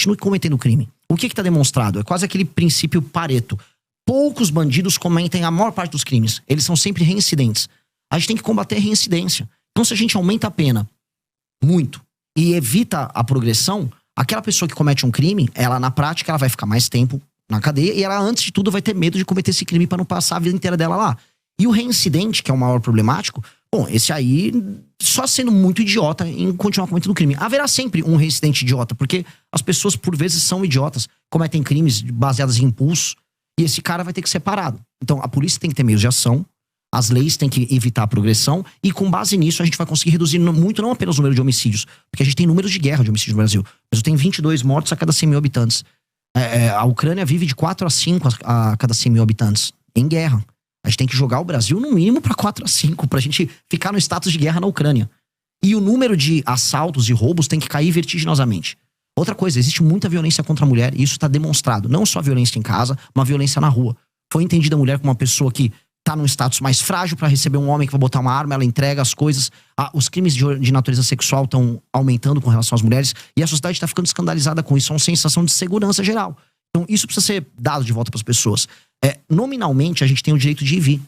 continue cometendo crime. O que está demonstrado? É quase aquele princípio Pareto. Poucos bandidos cometem a maior parte dos crimes. Eles são sempre reincidentes. A gente tem que combater a reincidência. Então, se a gente aumenta a pena muito e evita a progressão, aquela pessoa que comete um crime, ela na prática ela vai ficar mais tempo na cadeia e ela, antes de tudo, vai ter medo de cometer esse crime para não passar a vida inteira dela lá. E o reincidente, que é o maior problemático, bom, esse aí só sendo muito idiota em continuar cometendo crime. Haverá sempre um reincidente idiota, porque as pessoas, por vezes, são idiotas, cometem crimes baseados em impulso, e esse cara vai ter que ser parado. Então, a polícia tem que ter meios de ação, as leis têm que evitar a progressão, e com base nisso a gente vai conseguir reduzir muito, não apenas o número de homicídios, porque a gente tem números de guerra de homicídios no Brasil. O Brasil tem 22 mortos a cada 100 mil habitantes. A Ucrânia vive de 4 a 5 a cada 100 mil habitantes, em guerra. A gente tem que jogar o Brasil no mínimo para 4 a 5, pra gente ficar no status de guerra na Ucrânia. E o número de assaltos e roubos tem que cair vertiginosamente. Outra coisa, existe muita violência contra a mulher, e isso está demonstrado. Não só violência em casa, mas violência na rua. Foi entendida a mulher como uma pessoa que tá num status mais frágil para receber um homem que vai botar uma arma, ela entrega as coisas. Os crimes de natureza sexual estão aumentando com relação às mulheres, e a sociedade está ficando escandalizada com isso. É uma sensação de segurança geral. Então isso precisa ser dado de volta para as pessoas. Nominalmente, a gente tem o direito de ir e vir.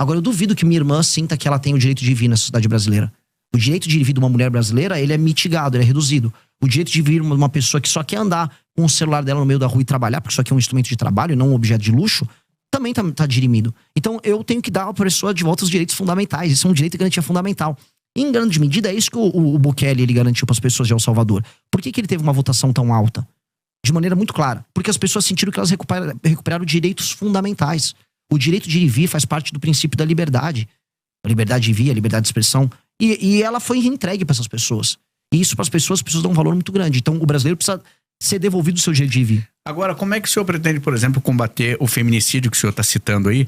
Agora, eu duvido que minha irmã sinta que ela tem o direito de ir e vir na sociedade brasileira. O direito de ir e vir de uma mulher brasileira, ele é mitigado, ele é reduzido. O direito de vir uma pessoa que só quer andar com o celular dela no meio da rua e trabalhar, porque isso aqui é um instrumento de trabalho e não um objeto de luxo, também tá dirimido. Então, eu tenho que dar à pessoa de volta os direitos fundamentais. Isso é um direito de garantia fundamental. E, em grande medida, é isso que o Bukele ele garantiu para as pessoas de El Salvador. Por que ele teve uma votação tão alta? De maneira muito clara. Porque as pessoas sentiram que elas recuperaram direitos fundamentais. O direito de ir e vir faz parte do princípio da liberdade. A liberdade de vir, a liberdade de expressão. E ela foi entregue para essas pessoas. E isso para as pessoas dão um valor muito grande. Então o brasileiro precisa ser devolvido o seu direito de ir e vir. Agora, como é que o senhor pretende, por exemplo, combater o feminicídio que o senhor está citando aí,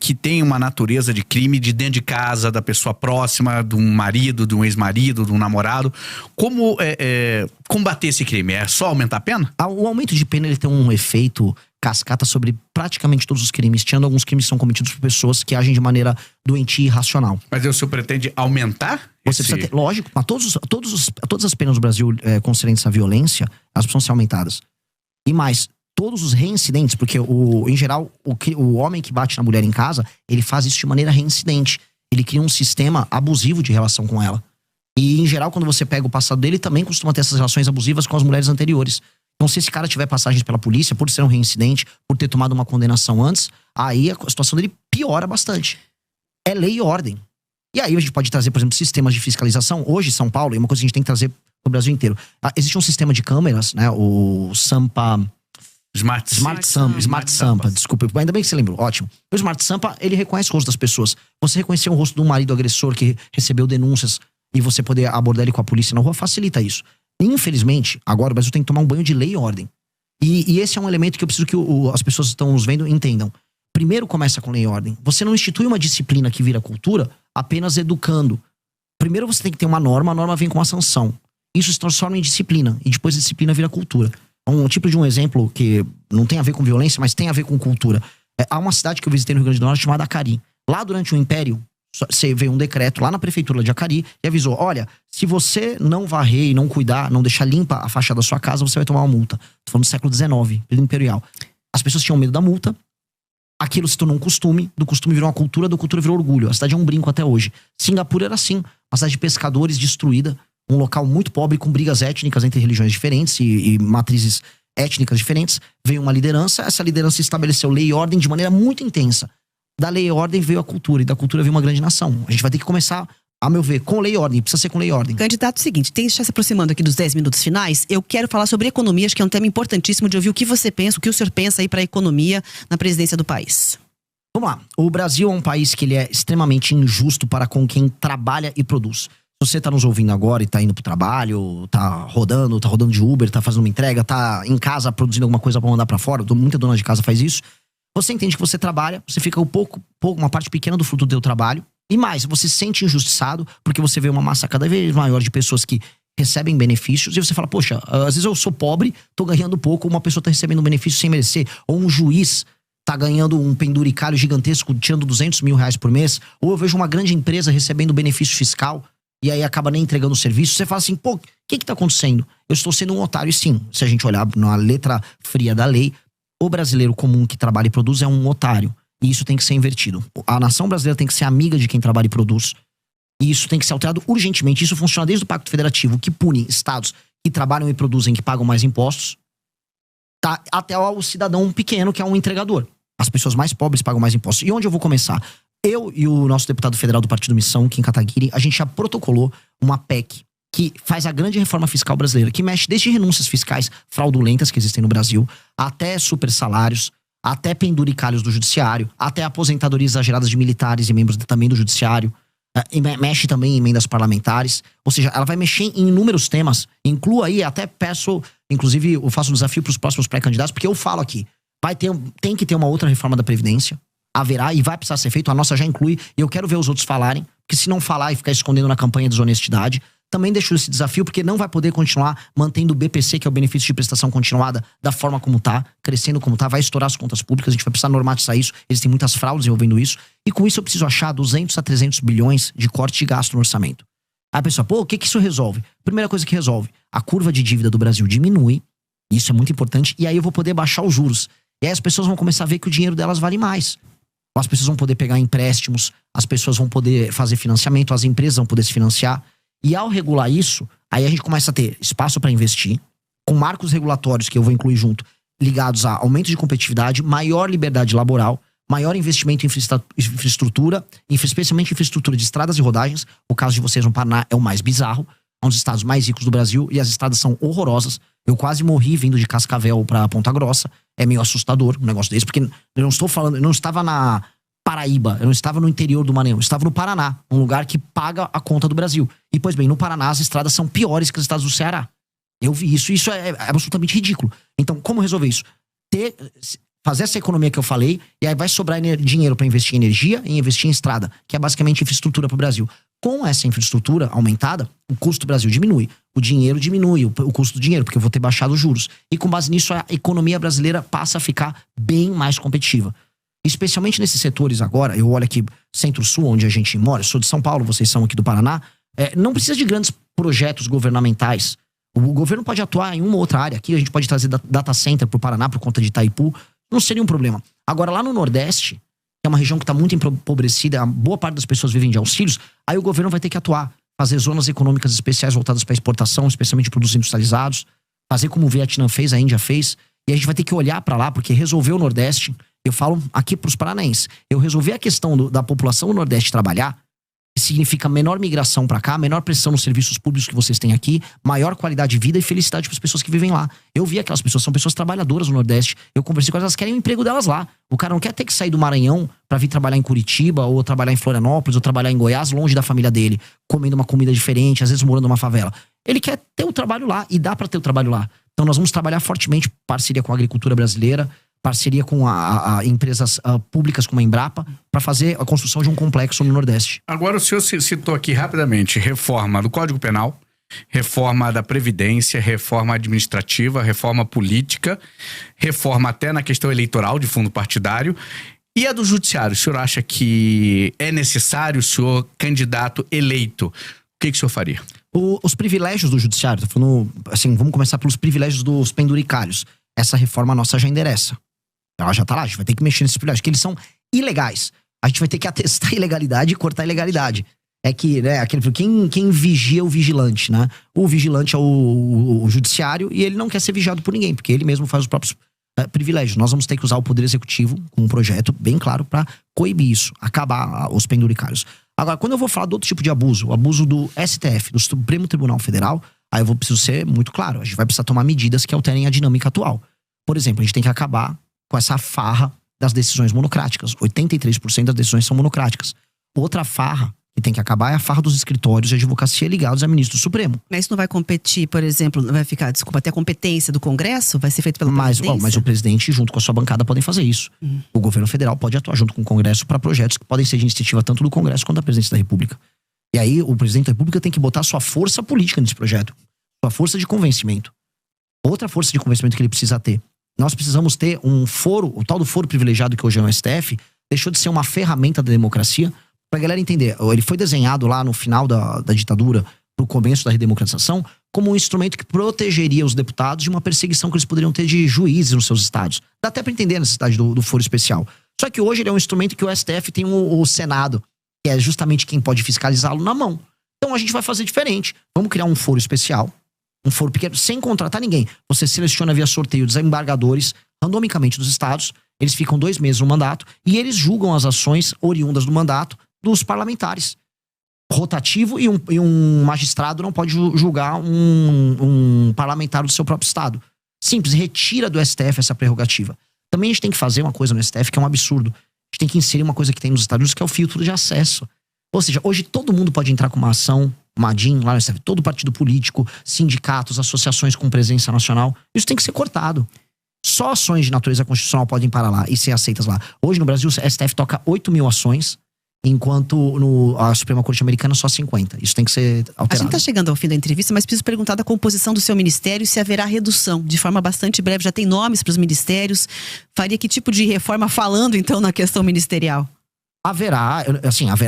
que tem uma natureza de crime de dentro de casa, da pessoa próxima, de um marido, de um ex-marido, de um namorado? Como combater esse crime? É só aumentar a pena? O aumento de pena ele tem um efeito cascata sobre praticamente todos os crimes, tirando alguns crimes que são cometidos por pessoas que agem de maneira doentia e irracional. Mas o senhor pretende aumentar? Você precisa ter, lógico, mas todas as penas do Brasil concernentes à violência, elas precisam ser aumentadas. E mais, todos os reincidentes, porque em geral, o homem que bate na mulher em casa, ele faz isso de maneira reincidente. Ele cria um sistema abusivo de relação com ela. E, em geral, quando você pega o passado dele, também costuma ter essas relações abusivas com as mulheres anteriores. Então, se esse cara tiver passagens pela polícia, por ser um reincidente, por ter tomado uma condenação antes, aí a situação dele piora bastante. É lei e ordem. E aí a gente pode trazer, por exemplo, sistemas de fiscalização. Hoje, São Paulo, é uma coisa que a gente tem que trazer pro Brasil inteiro. Existe um sistema de câmeras, né? O Sampa... Smart Sampa, desculpa. Ainda bem que você lembrou, ótimo. O Smart Sampa, ele reconhece o rosto das pessoas. Você reconhecer o rosto de um marido agressor que recebeu denúncias e você poder abordar ele com a polícia na rua, facilita isso. Infelizmente, agora o Brasil tem que tomar um banho de lei e ordem. E esse é um elemento que eu preciso que as pessoas que estão nos vendo entendam. Primeiro começa com lei e ordem. Você não institui uma disciplina que vira cultura apenas educando. Primeiro você tem que ter uma norma, a norma vem com uma sanção. Isso se transforma em disciplina, e depois a disciplina vira cultura. Um tipo de um exemplo que não tem a ver com violência, mas tem a ver com cultura. Há uma cidade que eu visitei no Rio Grande do Norte chamada Acari. Lá durante o Império, veio um decreto lá na prefeitura de Acari e avisou, olha, se você não varrer e não cuidar, não deixar limpa a fachada da sua casa, você vai tomar uma multa. Tô falando do século XIX, período imperial. As pessoas tinham medo da multa, aquilo se tornou um costume, do costume virou uma cultura, da cultura virou orgulho. A cidade é um brinco até hoje. Singapura era assim, uma cidade de pescadores destruída, um local muito pobre com brigas étnicas entre religiões diferentes e matrizes étnicas diferentes. Veio uma liderança, essa liderança estabeleceu lei e ordem de maneira muito intensa. Da lei e ordem veio a cultura, e da cultura veio uma grande nação. A gente vai ter que começar, a meu ver, com lei e ordem. Precisa ser com lei e ordem. Candidato, seguinte, está se aproximando aqui dos 10 minutos finais. Eu quero falar sobre economia, acho que é um tema importantíssimo de ouvir o que você pensa, o que o senhor pensa aí para a economia na presidência do país. Vamos lá. O Brasil é um país que ele é extremamente injusto para com quem trabalha e produz. Se você tá nos ouvindo agora e tá indo pro trabalho, tá rodando de Uber, tá fazendo uma entrega, tá em casa produzindo alguma coisa para mandar para fora, muita dona de casa faz isso. Você entende que você trabalha, você fica uma parte pequena do fruto do seu trabalho. E mais, você se sente injustiçado porque você vê uma massa cada vez maior de pessoas que recebem benefícios. E você fala, poxa, às vezes eu sou pobre, tô ganhando pouco, uma pessoa tá recebendo um benefício sem merecer. Ou um juiz tá ganhando um penduricalho gigantesco, tirando R$200 mil por mês. Ou eu vejo uma grande empresa recebendo benefício fiscal. e aí acaba nem entregando o serviço, você fala assim, pô, o que tá acontecendo? Eu estou sendo um otário, sim. Se a gente olhar na letra fria da lei, o brasileiro comum que trabalha e produz é um otário. E isso tem que ser invertido. A nação brasileira tem que ser amiga de quem trabalha e produz. E isso tem que ser alterado urgentemente. Isso funciona desde o Pacto Federativo, que pune estados que trabalham e produzem, que pagam mais impostos, tá? Até o cidadão pequeno, que é um entregador. As pessoas mais pobres pagam mais impostos. E onde eu vou começar? Eu e o nosso deputado federal do Partido Missão, Kim Kataguiri, a gente já protocolou uma PEC que faz a grande reforma fiscal brasileira, que mexe desde renúncias fiscais fraudulentas que existem no Brasil, até super salários, até penduricalhos do judiciário, até aposentadorias exageradas de militares e membros também do judiciário. Mexe também em emendas parlamentares. Ou seja, ela vai mexer em inúmeros temas. Inclua aí, até peço, inclusive eu faço um desafio para os próximos pré-candidatos, porque eu falo aqui, tem que ter uma outra reforma da Previdência. Haverá e vai precisar ser feito. A nossa já inclui, e eu quero ver os outros falarem, porque se não falar e ficar escondendo na campanha de desonestidade, também deixo esse desafio, porque não vai poder continuar mantendo o BPC, que é o benefício de prestação continuada, da forma como tá, crescendo como tá, vai estourar as contas públicas, a gente vai precisar normatizar isso, existem muitas fraudes envolvendo isso, e com isso eu preciso achar 200 a 300 bilhões de corte de gasto no orçamento. Aí a pessoa, pô, o que isso resolve? Primeira coisa que resolve, a curva de dívida do Brasil diminui, isso é muito importante, e aí eu vou poder baixar os juros. E aí as pessoas vão começar a ver que o dinheiro delas vale mais. As pessoas vão poder pegar empréstimos, as pessoas vão poder fazer financiamento, as empresas vão poder se financiar. E ao regular isso, aí a gente começa a ter espaço para investir, com marcos regulatórios que eu vou incluir junto, ligados a aumento de competitividade, maior liberdade laboral, maior investimento em infraestrutura, especialmente infraestrutura de estradas e rodagens. O caso de vocês no Paraná é o mais bizarro, é um dos estados mais ricos do Brasil e as estradas são horrorosas. Eu quase morri vindo de Cascavel para Ponta Grossa. É meio assustador um negócio desse, porque eu não estou falando, eu não estava na Paraíba, eu não estava no interior do Maranhão, eu estava no Paraná, um lugar que paga a conta do Brasil. E, pois bem, no Paraná as estradas são piores que as estradas do Ceará. Eu vi isso, isso é absolutamente ridículo. Então, como resolver isso? Fazer essa economia que eu falei, e aí vai sobrar dinheiro para investir em energia e investir em estrada, que é basicamente infraestrutura para o Brasil. Com essa infraestrutura aumentada, o custo do Brasil diminui, o dinheiro diminui, o custo do dinheiro, porque eu vou ter baixado os juros. E com base nisso, a economia brasileira passa a ficar bem mais competitiva. Especialmente nesses setores agora, eu olho aqui Centro-Sul, onde a gente mora, eu sou de São Paulo, vocês são aqui do Paraná, não precisa de grandes projetos governamentais. O governo pode atuar em uma ou outra área. Aqui a gente pode trazer data center pro Paraná por conta de Itaipu, não seria um problema. Agora lá no Nordeste, que é uma região que está muito empobrecida, a boa parte das pessoas vivem de auxílios, aí o governo vai ter que atuar, fazer zonas econômicas especiais voltadas para exportação, especialmente produtos industrializados, fazer como o Vietnã fez, a Índia fez, e a gente vai ter que olhar para lá, porque resolver o Nordeste, eu falo aqui para os paranaenses, eu resolver a questão da população do Nordeste trabalhar, significa menor migração para cá, menor pressão nos serviços públicos que vocês têm aqui, maior qualidade de vida e felicidade para as pessoas que vivem lá. Eu vi aquelas pessoas, são pessoas trabalhadoras no Nordeste, eu conversei com elas, elas querem o emprego delas lá. O cara não quer ter que sair do Maranhão para vir trabalhar em Curitiba, ou trabalhar em Florianópolis, ou trabalhar em Goiás, longe da família dele, comendo uma comida diferente, às vezes morando numa favela. Ele quer ter o trabalho lá, e dá para ter o trabalho lá. Então nós vamos trabalhar fortemente, parceria com a agricultura brasileira, parceria com empresas públicas como a Embrapa, para fazer a construção de um complexo no Nordeste. Agora o senhor citou aqui rapidamente reforma do Código Penal, reforma da Previdência, reforma administrativa, reforma política, reforma até na questão eleitoral de fundo partidário. E a do Judiciário, o senhor acha que é necessário o senhor candidato eleito? O que o senhor faria? Os privilégios do Judiciário, tô falando, assim, vamos começar pelos privilégios dos penduricários. Essa reforma nossa já endereça. Ela já tá lá, a gente vai ter que mexer nesses privilégios, que eles são ilegais. A gente vai ter que atestar a ilegalidade e cortar a ilegalidade. É que, né, quem vigia o vigilante, né? O vigilante é o judiciário e ele não quer ser vigiado por ninguém, porque ele mesmo faz os próprios privilégios. Nós vamos ter que usar o Poder Executivo com um projeto bem claro para coibir isso, acabar os penduricários. Agora, quando eu vou falar do outro tipo de abuso, o abuso do STF, do Supremo Tribunal Federal, aí eu preciso ser muito claro. A gente vai precisar tomar medidas que alterem a dinâmica atual. Por exemplo, a gente tem que acabar com essa farra das decisões monocráticas. 83% das decisões são monocráticas. Outra farra que tem que acabar é a farra dos escritórios de advocacia ligados a ministro do Supremo. Mas isso não vai competir, por exemplo, não vai ficar, desculpa, até a competência do Congresso? Vai ser feito pela presidência? Mas o presidente, junto com a sua bancada, podem fazer isso. O governo federal pode atuar junto com o Congresso para projetos que podem ser de iniciativa tanto do Congresso quanto da presidência da República. E aí o presidente da República tem que botar sua força política nesse projeto. Sua força de convencimento. Outra força de convencimento que ele precisa ter. Nós precisamos ter um foro, o tal do foro privilegiado que hoje é o STF, deixou de ser uma ferramenta da democracia Pra galera entender, ele foi desenhado lá no final da ditadura, pro começo da redemocratização, como um instrumento que protegeria os deputados de uma perseguição que eles poderiam ter de juízes nos seus estados. Dá até pra entender a necessidade do foro especial. Só que hoje ele é um instrumento que o STF tem o Senado, que é justamente quem pode fiscalizá-lo, na mão. Então a gente vai fazer diferente. Vamos criar um foro especial, um foro pequeno, sem contratar ninguém. Você seleciona via sorteio desembargadores, randomicamente dos estados, eles ficam 2 meses no mandato, e eles julgam as ações oriundas do mandato dos parlamentares. Rotativo, e um magistrado não pode julgar um parlamentar do seu próprio estado. Simples, retira do STF essa prerrogativa. Também a gente tem que fazer uma coisa no STF que é um absurdo. A gente tem que inserir uma coisa que tem nos Estados Unidos, que é o filtro de acesso. Ou seja, hoje todo mundo pode entrar com uma ação, uma DIN lá no STF, todo partido político, sindicatos, associações com presença nacional. Isso tem que ser cortado. Só ações de natureza constitucional podem parar lá e ser aceitas lá. Hoje no Brasil, o STF toca 8.000 ações, enquanto a Suprema Corte Americana só 50. Isso tem que ser alterado. A gente está chegando ao fim da entrevista, mas preciso perguntar da composição do seu ministério, se haverá redução. De forma bastante breve, já tem nomes para os ministérios. Faria que tipo de reforma falando, então, na questão ministerial? Haverá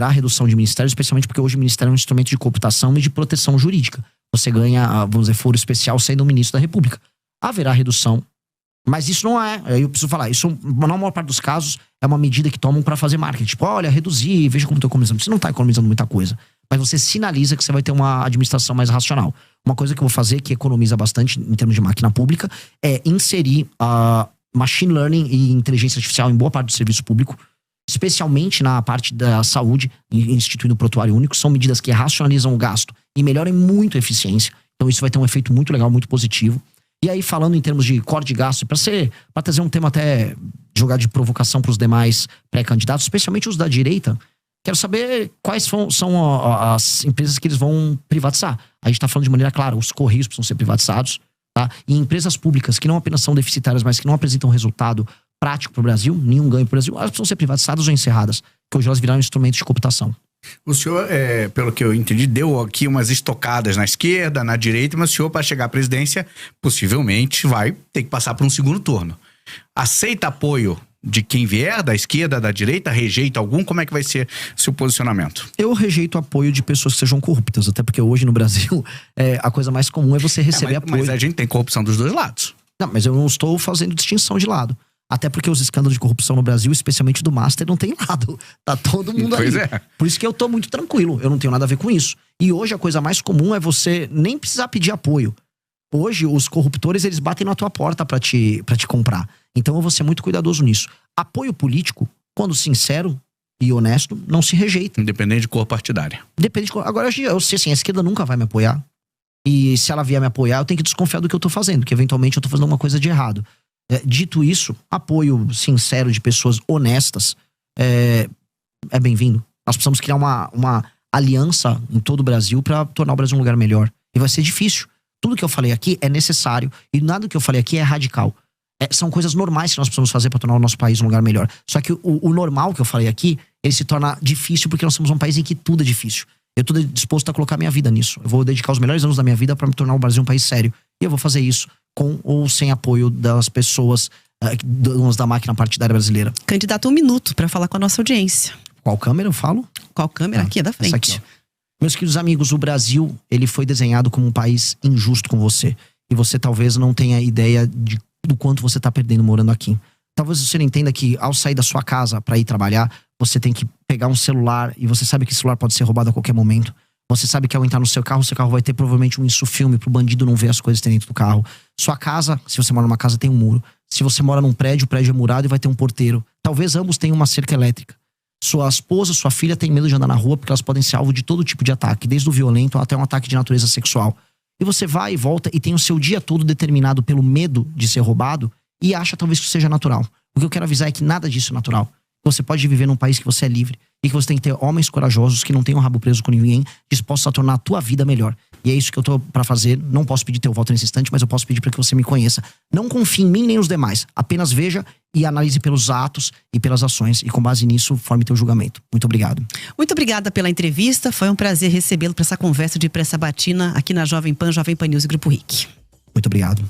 redução de ministérios, especialmente porque hoje o ministério é um instrumento de cooptação e de proteção jurídica. Você ganha, vamos dizer, foro especial sendo um ministro da República. Haverá redução. Mas isso não é, eu preciso falar, isso na maior parte dos casos é uma medida que tomam pra fazer marketing. Tipo, olha, reduzir, veja como tô economizando. Você não tá economizando muita coisa, mas você sinaliza que você vai ter uma administração mais racional. Uma coisa que eu vou fazer, que economiza bastante em termos de máquina pública, é inserir machine learning e inteligência artificial em boa parte do serviço público, especialmente na parte da saúde, instituindo o prontuário único. São medidas que racionalizam o gasto e melhoram muito a eficiência. Então isso vai ter um efeito muito legal, muito positivo. E aí, falando em termos de corte de gasto, para trazer um tema até jogar de provocação para os demais pré-candidatos, especialmente os da direita, quero saber quais são as empresas que eles vão privatizar. A gente está falando de maneira clara, os Correios precisam ser privatizados, tá? E empresas públicas que não apenas são deficitárias, mas que não apresentam resultado prático para o Brasil, nenhum ganho para o Brasil, elas precisam ser privatizadas ou encerradas, porque hoje elas viraram instrumentos de cooptação. O senhor, pelo que eu entendi, deu aqui umas estocadas na esquerda, na direita, mas o senhor, para chegar à presidência, possivelmente vai ter que passar por um segundo turno. Aceita apoio de quem vier, da esquerda, da direita? Rejeita algum? Como é que vai ser seu posicionamento? Eu rejeito apoio de pessoas que sejam corruptas, até porque hoje no Brasil a coisa mais comum é você receber apoio. Mas a gente tem corrupção dos dois lados. Não, mas eu não estou fazendo distinção de lado. Até porque os escândalos de corrupção no Brasil, especialmente do Master, não tem lado. Tá todo mundo ali. Por isso que eu tô muito tranquilo. Eu não tenho nada a ver com isso. E hoje a coisa mais comum é você nem precisar pedir apoio. Hoje os corruptores, eles batem na tua porta pra te comprar. Então eu vou ser muito cuidadoso nisso. Apoio político, quando sincero e honesto, não se rejeita. Independente de cor partidária. Depende de cor. Agora eu sei assim, a esquerda nunca vai me apoiar. E se ela vier me apoiar, eu tenho que desconfiar do que eu tô fazendo. Que eventualmente eu tô fazendo uma coisa de errado. Dito isso, apoio sincero de pessoas honestas é bem-vindo. Nós precisamos criar uma aliança em todo o Brasil para tornar o Brasil um lugar melhor. E vai ser difícil. Tudo que eu falei aqui é necessário e nada que eu falei aqui é radical. São coisas normais que nós precisamos fazer para tornar o nosso país um lugar melhor. Só que o normal que eu falei aqui, ele se torna difícil porque nós somos um país em que tudo é difícil. Eu estou disposto a colocar minha vida nisso. Eu vou dedicar os melhores anos da minha vida para me tornar o Brasil um país sério. E eu vou fazer isso com ou sem apoio das pessoas, donas da máquina partidária brasileira. Candidato, 1 minuto para falar com a nossa audiência. Qual câmera eu falo? Qual câmera? Aqui é da frente. Aqui, meus queridos amigos, o Brasil, ele foi desenhado como um país injusto com você. E você talvez não tenha ideia do quanto você está perdendo morando aqui. Talvez você não entenda que ao sair da sua casa para ir trabalhar, você tem que pegar um celular e você sabe que esse celular pode ser roubado a qualquer momento. Você sabe que ao entrar no seu carro vai ter provavelmente um insufilme pro bandido não ver as coisas que tem dentro do carro. Sua casa, se você mora numa casa, tem um muro. Se você mora num prédio, o prédio é murado e vai ter um porteiro. Talvez ambos tenham uma cerca elétrica. Sua esposa, sua filha tem medo de andar na rua porque elas podem ser alvo de todo tipo de ataque, desde o violento até um ataque de natureza sexual. E você vai e volta e tem o seu dia todo determinado pelo medo de ser roubado e acha talvez que isso seja natural. O que eu quero avisar é que nada disso é natural. Você pode viver num país que você é livre e que você tem que ter homens corajosos que não tenham o rabo preso com ninguém, dispostos a tornar a tua vida melhor. E é isso que eu tô pra fazer. Não posso pedir teu voto nesse instante, mas eu posso pedir para que você me conheça. Não confie em mim nem nos demais. Apenas veja e analise pelos atos e pelas ações. E com base nisso, forme teu julgamento. Muito obrigado. Muito obrigada pela entrevista. Foi um prazer recebê-lo para essa conversa de pré-sabatina aqui na Jovem Pan News e Grupo RIC. Muito obrigado.